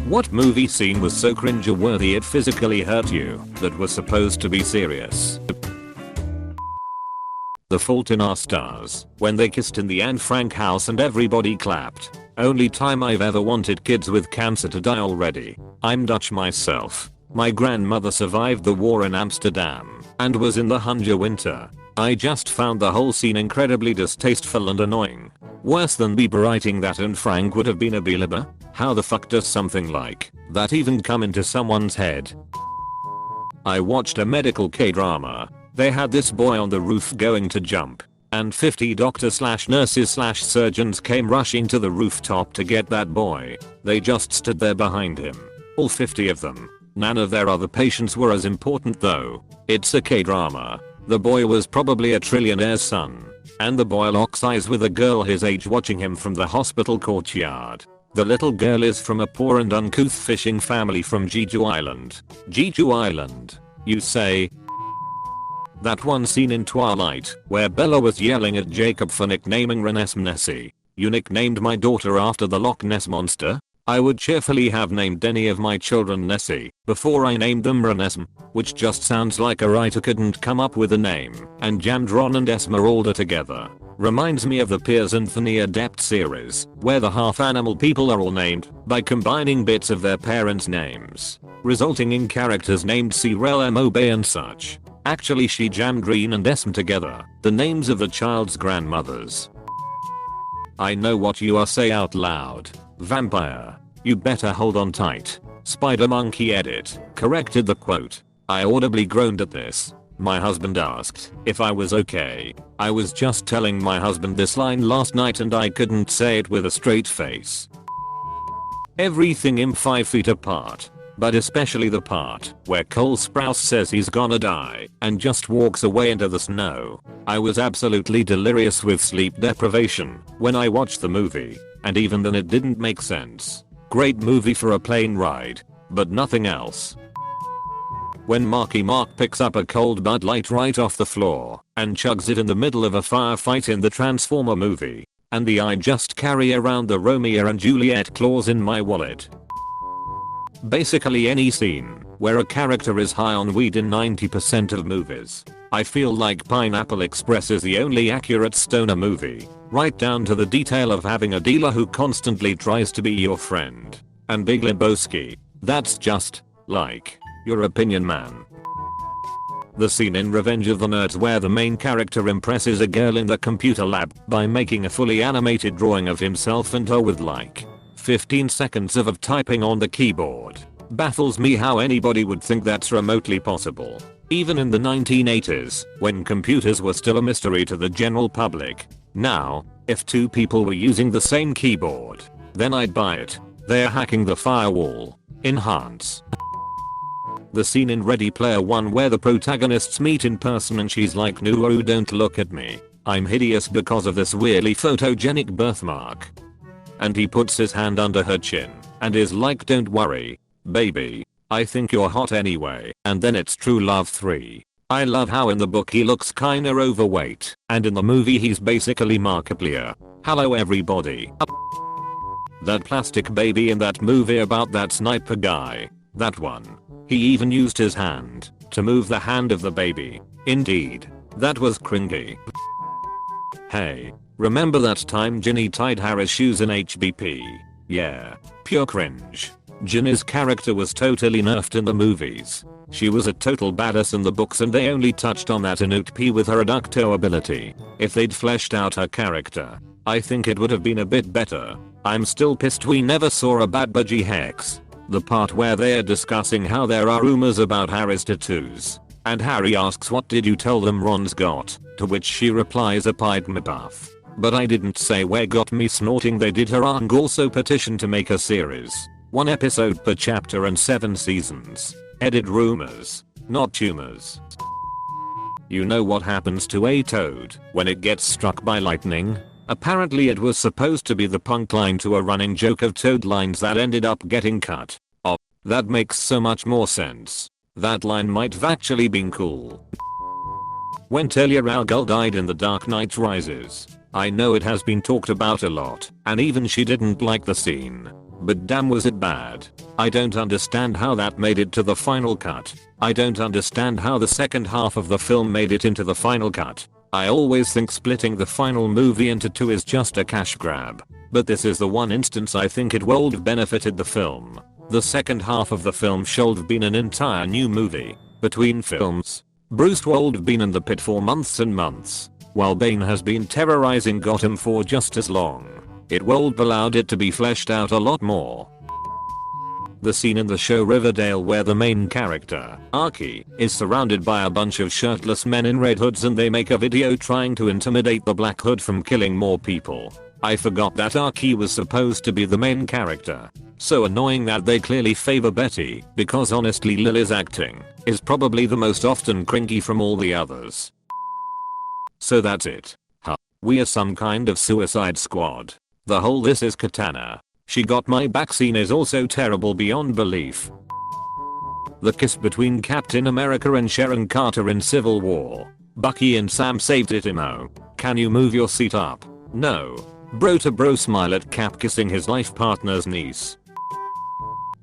What movie scene was so cringeworthy it physically hurt you that was supposed to be serious? The Fault in Our Stars, when they kissed in the Anne Frank house and everybody clapped. Only time I've ever wanted kids with cancer to die already. I'm Dutch myself. My grandmother survived the war in Amsterdam and was in the Hunja winter. I just found the whole scene incredibly distasteful and annoying. Worse than Bieber writing that Anne Frank would have been a Belieber? How the fuck does something like that even come into someone's head? I watched a medical K-drama. They had this boy on the roof going to jump, and 50 doctors/nurses/surgeons came rushing to the rooftop to get that boy. They just stood there behind him. All 50 of them. None of their other patients were as important though. It's a K-drama. The boy was probably a trillionaire's son. And the boy locks eyes with a girl his age watching him from the hospital courtyard. The little girl is from a poor and uncouth fishing family from Jeju Island. Jeju Island, you say? That one scene in Twilight where Bella was yelling at Jacob for nicknaming Renesmee Nessie. You nicknamed my daughter after the Loch Ness monster? I would cheerfully have named any of my children Nessie before I named them Renesmee, which just sounds like a writer couldn't come up with a name and jammed Ron and Esmeralda together. Reminds me of the Piers Anthony Adept series, where the half-animal people are all named by combining bits of their parents' names, resulting in characters named Cyrell Mobe and such. Actually she jammed Reen and Esme together, the names of the child's grandmothers. I know what you are say out loud. Vampire. You better hold on tight. Spider Monkey edit corrected the quote. I audibly groaned at this. My husband asked if I was okay. I was just telling my husband this line last night and I couldn't say it with a straight face. Everything in 5 feet apart. But especially the part where Cole Sprouse says he's gonna die and just walks away into the snow. I was absolutely delirious with sleep deprivation when I watched the movie, and even then it didn't make sense. Great movie for a plane ride, but nothing else. When Marky Mark picks up a cold Bud Light right off the floor and chugs it in the middle of a firefight in the Transformer movie, and I just carry around the Romeo and Juliet clause in my wallet. Basically any scene where a character is high on weed in 90% of movies. I feel like Pineapple Express is the only accurate stoner movie, right down to the detail of having a dealer who constantly tries to be your friend. And Big Lebowski, that's just, like, your opinion man. The scene in Revenge of the Nerds where the main character impresses a girl in the computer lab by making a fully animated drawing of himself and her with like 15 seconds of typing on the keyboard. Baffles me how anybody would think that's remotely possible. Even in the 1980s, when computers were still a mystery to the general public. Now, if 2 people were using the same keyboard, then I'd buy it. They're hacking the firewall. Enhance. The scene in Ready Player One where the protagonists meet in person and she's like, no, don't look at me. I'm hideous because of this weirdly photogenic birthmark. And he puts his hand under her chin and is like, don't worry, baby, I think you're hot anyway. And then it's True Love 3. I love how in the book he looks kinda overweight and in the movie he's basically Markiplier. Hello everybody. That plastic baby in that movie about that sniper guy. That one. He even used his hand to move the hand of the baby. Indeed. That was cringy. Hey. Remember that time Ginny tied Harry's shoes in HBP? Yeah. Pure cringe. Ginny's character was totally nerfed in the movies. She was a total badass in the books and they only touched on that in OTP with her Reducto ability. If they'd fleshed out her character, I think it would have been a bit better. I'm still pissed we never saw a Bad Budgie Hex. The part where they're discussing how there are rumors about Harry's tattoos. And Harry asks what did you tell them Ron's got, to which she replies a pied me buff. But I didn't say where got me snorting they did her and also petition to make a series. 1 episode per chapter and 7 seasons. Edit rumors, not tumors. You know what happens to a toad when it gets struck by lightning? Apparently it was supposed to be the punk line to a running joke of toad lines that ended up getting cut. Oh, that makes so much more sense. That line might have actually been cool. When Talia al Ghul died in The Dark Knight Rises. I know it has been talked about a lot, and even she didn't like the scene. but damn was it bad. I don't understand how that made it to the final cut. I don't understand how the second half of the film made it into the final cut. I always think splitting the final movie into two is just a cash grab, but this is the one instance I think it would have benefited the film. The second half of the film should have been an entire new movie. Between films, Bruce would have been in the pit for months and months, while Bane has been terrorizing Gotham for just as long. It would have allowed it to be fleshed out a lot more. The scene in the show Riverdale where the main character, Archie, is surrounded by a bunch of shirtless men in red hoods and they make a video trying to intimidate the Black Hood from killing more people. I forgot that Archie was supposed to be the main character. So annoying that they clearly favor Betty, because honestly Lily's acting is probably the most often cringy from all the others. So that's it. Huh. We are some kind of Suicide Squad. The whole "this is Katana, she got my back" scene is also terrible beyond belief. The kiss between Captain America and Sharon Carter in Civil War. Bucky and Sam saved it emo. Can you move your seat up? No. Bro to bro smile at Cap kissing his life partner's niece.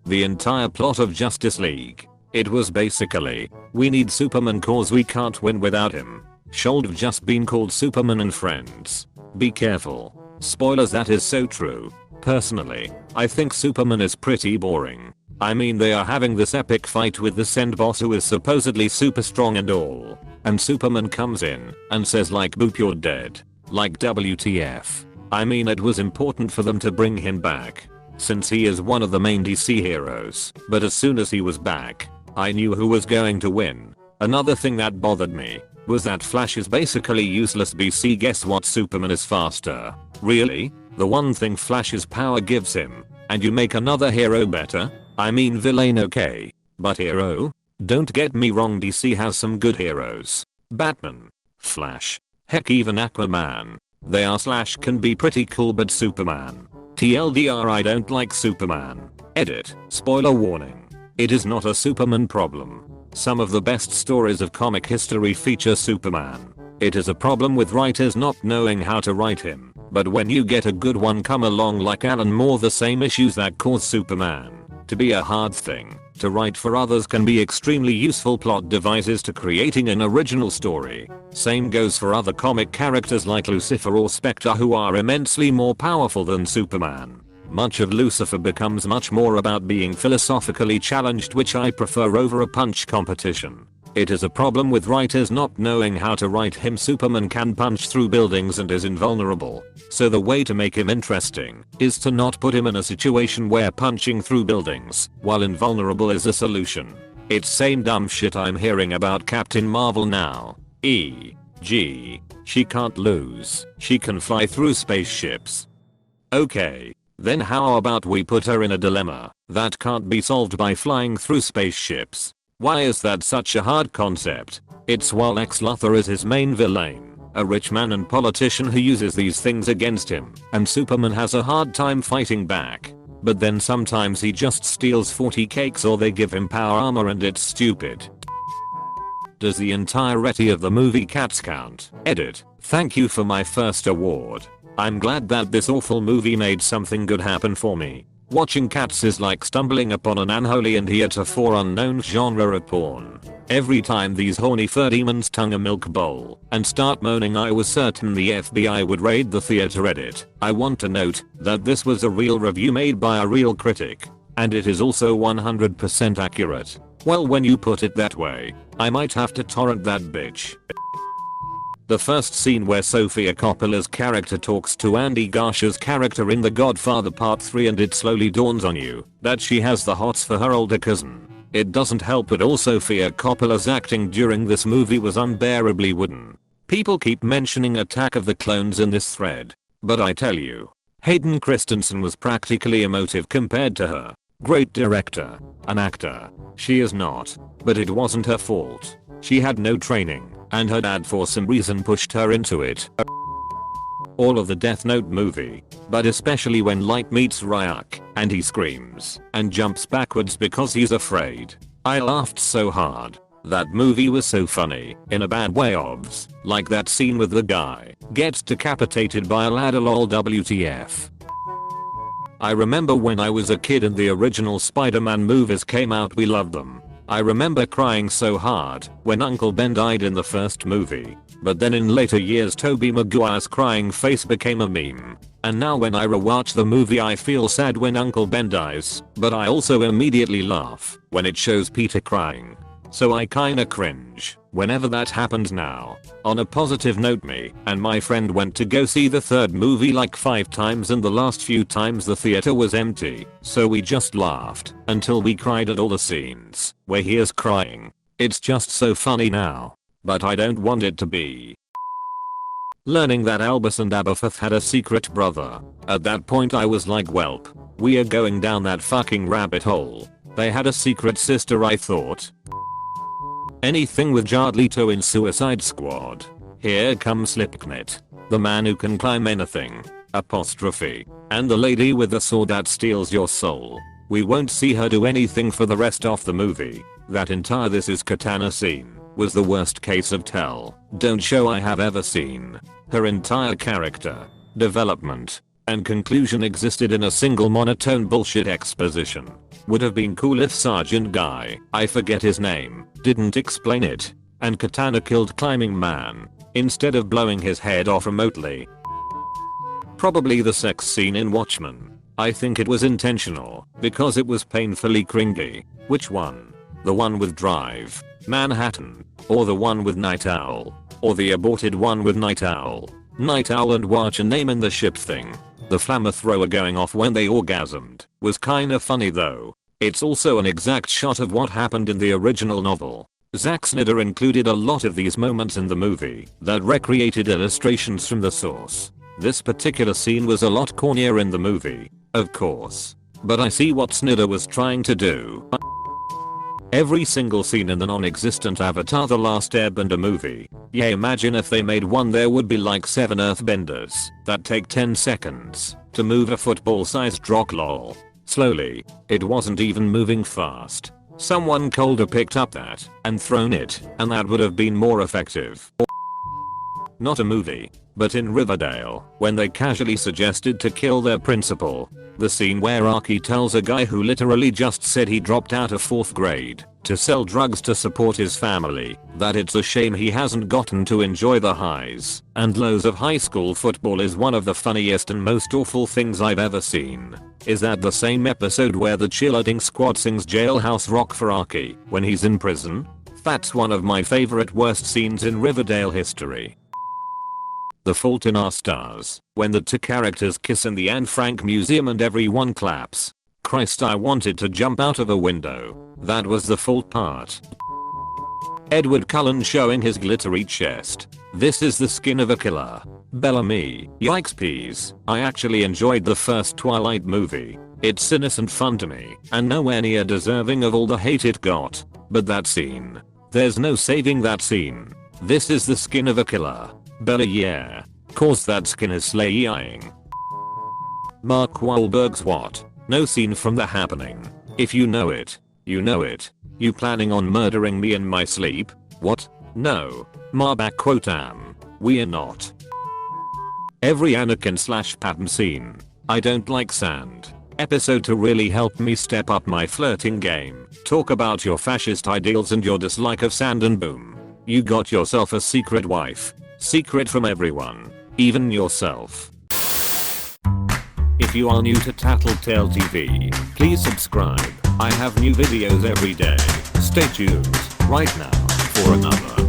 The entire plot of Justice League. It was basically, we need Superman cause we can't win without him. Should have just been called Superman and Friends. Be careful. Spoilers, that is so true. Personally, I think Superman is pretty boring. I mean, they are having this epic fight with the Send boss who is supposedly super strong and all. And Superman comes in and says like boop you're dead. Like WTF. I mean, it was important for them to bring him back, since he is one of the main DC heroes, but as soon as he was back, I knew who was going to win. Another thing that bothered me was that Flash is basically useless BC. Guess what, Superman is faster. Really? The one thing Flash's power gives him, and you make another hero better? I mean, villain okay, but hero? Don't get me wrong, DC has some good heroes. Batman, Flash, heck even Aquaman. They are / can be pretty cool, but Superman. TLDR, I don't like Superman. Edit. Spoiler warning. It is not a Superman problem. Some of the best stories of comic history feature Superman. It is a problem with writers not knowing how to write him. But when you get a good one come along like Alan Moore, the same issues that cause Superman to be a hard thing to write for others can be extremely useful plot devices to creating an original story. Same goes for other comic characters like Lucifer or Spectre, who are immensely more powerful than Superman. Much of Lucifer becomes much more about being philosophically challenged, which I prefer over a punch competition. It is a problem with writers not knowing how to write him. Superman can punch through buildings and is invulnerable, so the way to make him interesting is to not put him in a situation where punching through buildings while invulnerable is a solution. It's same dumb shit I'm hearing about Captain Marvel now. E.g., she can't lose, she can fly through spaceships. Okay, then how about we put her in a dilemma that can't be solved by flying through spaceships? Why is that such a hard concept? It's while Lex Luthor is his main villain, a rich man and politician who uses these things against him, and Superman has a hard time fighting back. But then sometimes he just steals 40 cakes or they give him power armor and it's stupid. Does the entirety of the movie Cats count? Edit. Thank you for my first award. I'm glad that this awful movie made something good happen for me. Watching Cats is like stumbling upon an unholy and heretofore unknown genre of porn. Every time these horny fur demons tongue a milk bowl and start moaning, I was certain the FBI would raid the theater. Edit. I want to note that this was a real review made by a real critic, and it is also 100% accurate. Well, when you put it that way, I might have to torrent that bitch. The first scene where Sofia Coppola's character talks to Andy Garcia's character in The Godfather Part 3, and it slowly dawns on you that she has the hots for her older cousin. It doesn't help but all Sofia Coppola's acting during this movie was unbearably wooden. People keep mentioning Attack of the Clones in this thread, but I tell you, Hayden Christensen was practically emotive compared to her. Great director, an actor, she is not, but it wasn't her fault. She had no training, and her dad for some reason pushed her into it. All of the Death Note movie, but especially when Light meets Ryuk and he screams and jumps backwards because he's afraid. I laughed so hard. That movie was so funny, in a bad way obvs, like that scene with the guy gets decapitated by a ladder, lol WTF. I remember when I was a kid and the original Spider-Man movies came out, we loved them. I remember crying so hard when Uncle Ben died in the first movie. But then in later years Tobey Maguire's crying face became a meme. And now when I rewatch the movie I feel sad when Uncle Ben dies, but I also immediately laugh when it shows Peter crying. So I kinda cringe whenever that happens now. On a positive note, me and my friend went to go see the third movie like 5 times and the last few times the theater was empty, so we just laughed until we cried at all the scenes where he is crying. It's just so funny now. But I don't want it to be. Learning that Albus and Aberforth had a secret brother. At that point I was like, welp, we are going down that fucking rabbit hole. They had a secret sister, I thought. Anything with Jared Leto in Suicide Squad. Here comes Slipknot. The man who can climb anything. Apostrophe. And the lady with the sword that steals your soul. We won't see her do anything for the rest of the movie. That entire "this is Katana" scene was the worst case of don't show I have ever seen. Her entire character, development, and conclusion existed in a single monotone bullshit exposition. Would have been cool if Sergeant Guy, I forget his name, didn't explain it, and Katana killed Climbing Man, instead of blowing his head off remotely. Probably the sex scene in Watchmen. I think it was intentional, because it was painfully cringy. Which one? The one with Drive, Manhattan, or the one with Night Owl, or the aborted one with Night Owl? Night Owl and Watch a name in the ship thing. The flamethrower going off when they orgasmed was kinda funny though. It's also an exact shot of what happened in the original novel. Zack Snyder included a lot of these moments in the movie that recreated illustrations from the source. This particular scene was a lot cornier in the movie, of course. But I see what Snyder was trying to do. Every single scene in the non-existent Avatar: The Last Airbender movie. Yeah, imagine if they made one, there would be like 7 earthbenders that take 10 seconds to move a football-sized rock, lol. Slowly. It wasn't even moving fast. Someone colder picked up that and thrown it, and that would have been more effective. Not a movie, but in Riverdale, when they casually suggested to kill their principal. The scene where Archie tells a guy who literally just said he dropped out of 4th grade to sell drugs to support his family that it's a shame he hasn't gotten to enjoy the highs and lows of high school football is one of the funniest and most awful things I've ever seen. Is that the same episode where the cheerleading squad sings Jailhouse Rock for Archie when he's in prison? That's one of my favorite worst scenes in Riverdale history. The Fault in Our Stars, when the 2 characters kiss in the Anne Frank Museum and everyone claps. Christ, I wanted to jump out of a window. That was the fault part. Edward Cullen showing his glittery chest. This is the skin of a killer. Bellamy, yikes peas. I actually enjoyed the first Twilight movie. It's innocent fun to me, and nowhere near deserving of all the hate it got. But that scene. There's no saving that scene. This is the skin of a killer. Bella, yeah. Cause that skin is slaying. Mark Wahlberg's What? No scene from The Happening. If you know it, you know it. You planning on murdering me in my sleep? What? No. Marback quotam. We are not. Every Anakin / Padme scene. I don't like sand. Episode to really help me step up my flirting game. Talk about your fascist ideals and your dislike of sand and boom. You got yourself a secret wife. Secret from everyone, even yourself. If you are new to Tattletale TV, please subscribe. I have new videos every day. Stay tuned right now for another.